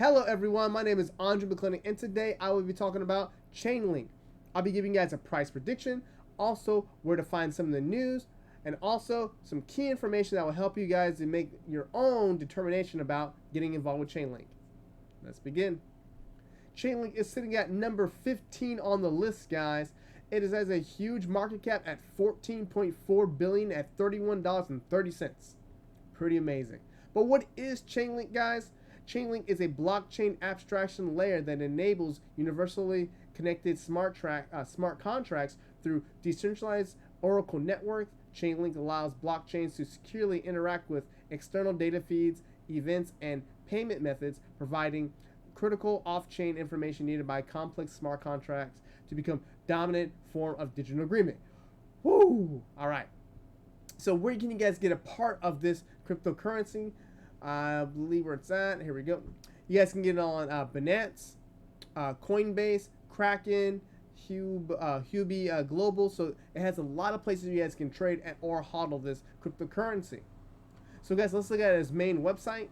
Hello everyone, my name is Andre McClendon, and today I will be talking about Chainlink. I'll be giving you guys a price prediction, also where to find some of the news, and also some key information that will help you guys to make your own determination about getting involved with Chainlink. Let's begin. Chainlink is sitting at number 15 on the list, guys. It has a huge market cap at $14.4 billion at $31.30. Pretty amazing. But what is Chainlink, guys? Chainlink is a blockchain abstraction layer that enables universally connected smart contracts through decentralized Oracle network. Chainlink allows blockchains to securely interact with external data feeds, events, and payment methods, providing critical off-chain information needed by complex smart contracts to become dominant form of digital agreement. Woo! All right. So where can you guys get a part of this cryptocurrency? I believe where it's at. Here we go. You guys can get it on Binance, Coinbase, Kraken, Huobi Global. So it has a lot of places you guys can trade or hodl this cryptocurrency. So guys, let's look at its main website.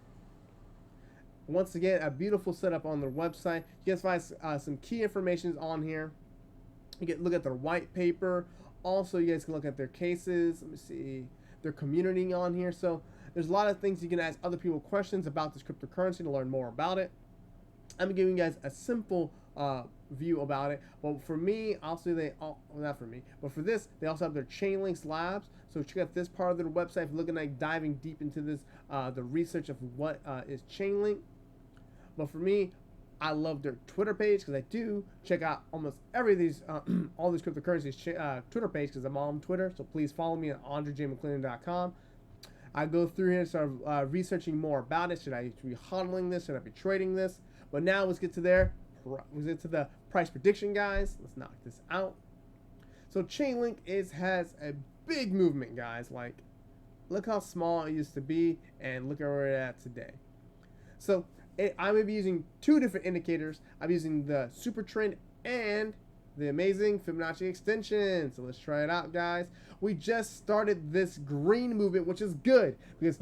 Once again, a beautiful setup on their website. You guys find some key information on here. You can look at their white paper. Also, you guys can look at their cases. Let me see their community on here. So there's a lot of things you can ask other people questions about this cryptocurrency to learn more about it. I'm giving you guys a simple view about it. But for me, also not for me, but for this, they also have their Chainlinks labs. So check out this part of their website if you're looking at diving deep into this, the research of what is Chainlink. But for me, I love their Twitter page because I do check out almost every of these, all these cryptocurrencies Twitter page because I'm on Twitter. So please follow me at AndreJMcClendon.com. I go through here and start researching more about it. Should I be hodling this? Should I be trading this? But now let's get to the price prediction, guys. Let's knock this out. So Chainlink has a big movement, guys. Like, look how small it used to be, and look at where it's at today. So I'm going to be using two different indicators. I'm using the super trend and the amazing Fibonacci extension. So let's try it out, guys. We just started this green movement, which is good because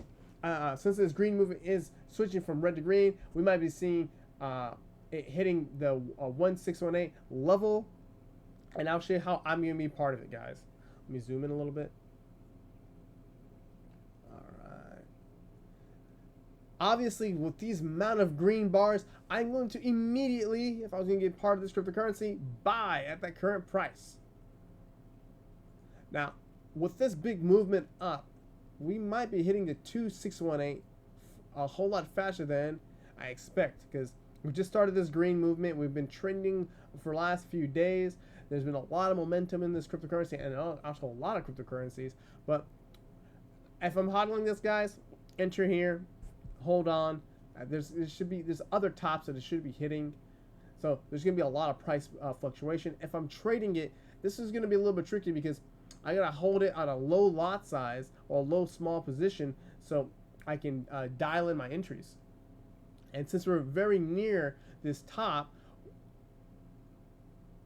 since this green movement is switching from red to green, we might be seeing it hitting the 1618 level, and I'll show you how I'm going to be part of it, guys. Let me zoom in a little bit. Obviously, with these amount of green bars, I'm going to immediately, if I was going to get part of this cryptocurrency, buy at that current price. Now, with this big movement up, we might be hitting the 2618 a whole lot faster than I expect because we just started this green movement. We've been trending for the last few days. There's been a lot of momentum in this cryptocurrency and also a lot of cryptocurrencies. But if I'm hodling this, guys, enter here. Hold on. There's other tops that it should be hitting. So there's going to be a lot of price fluctuation. If I'm trading it, this is going to be a little bit tricky because I got to hold it at a low lot size or a low small position so I can dial in my entries. And since we're very near this top,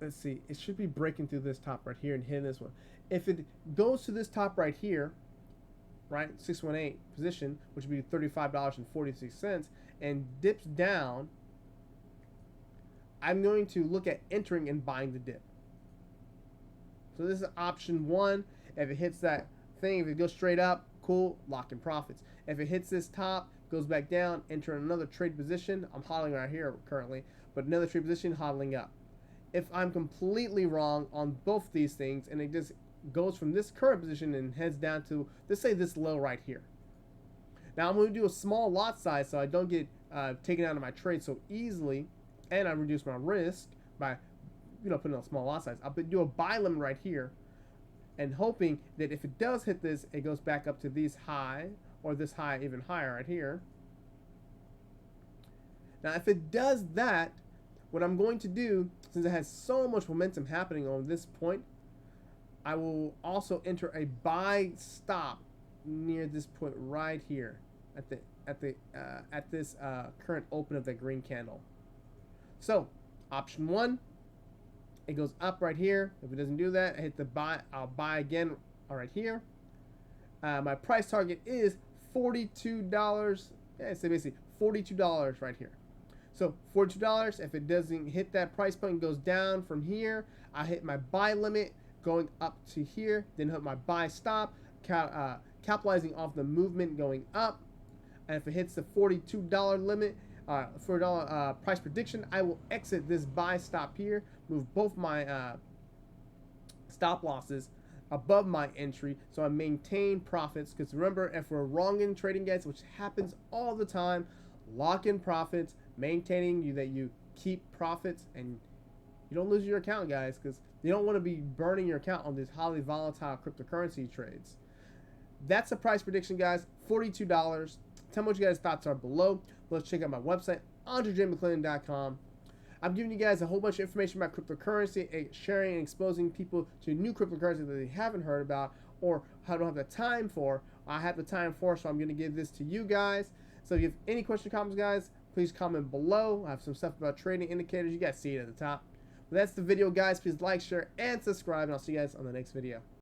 let's see, it should be breaking through this top right here and hitting this one. If it goes to this top right here, right, 618 position, which would be $35.46, and dips down, I'm going to look at entering and buying the dip. So this is option one. If it hits that thing, if it goes straight up, cool, lock in profits. If it hits this top, goes back down, enter another trade position. I'm hodling right here currently, but another trade position, hodling up. If I'm completely wrong on both these things, and it just goes from this current position and heads down to, let's say, this low right here. Now I'm going to do a small lot size so I don't get taken out of my trade so easily, and I reduce my risk by putting on a small lot size. I'll do a buy limit right here and hoping that if it does hit this, it goes back up to these high or this high even higher right here. Now if it does that, what I'm going to do, since it has so much momentum happening on this point, I will also enter a buy stop near this point right here at this current open of the green candle. So option one, it goes up right here. If it doesn't do that, I hit the buy. I'll buy again right here. My price target is $42. Yeah, so basically $42 right here. So $42, if it doesn't hit that price point and goes down from here, I hit my buy limit going up to here, then hit my buy stop, capitalizing off the movement going up. And if it hits the $42 limit, $4 price prediction, I will exit this buy stop here, move both my stop losses above my entry, so I maintain profits. Because remember, if we're wrong in trading, guys, which happens all the time, lock in profits, maintaining that you keep profits and you don't lose your account, guys, because you don't want to be burning your account on these highly volatile cryptocurrency trades. That's a price prediction, guys. $42. Tell me what you guys' thoughts are below. Let's check out my website, AndreJMcClellan.com. I'm giving you guys a whole bunch of information about cryptocurrency, sharing and exposing people to new cryptocurrency that they haven't heard about or don't have the time for. I have the time for, so I'm going to give this to you guys. So if you have any questions or comments, guys, please comment below. I have some stuff about trading indicators. You guys see it at the top. But that's the video, guys. Please like, share, and subscribe, and I'll see you guys on the next video.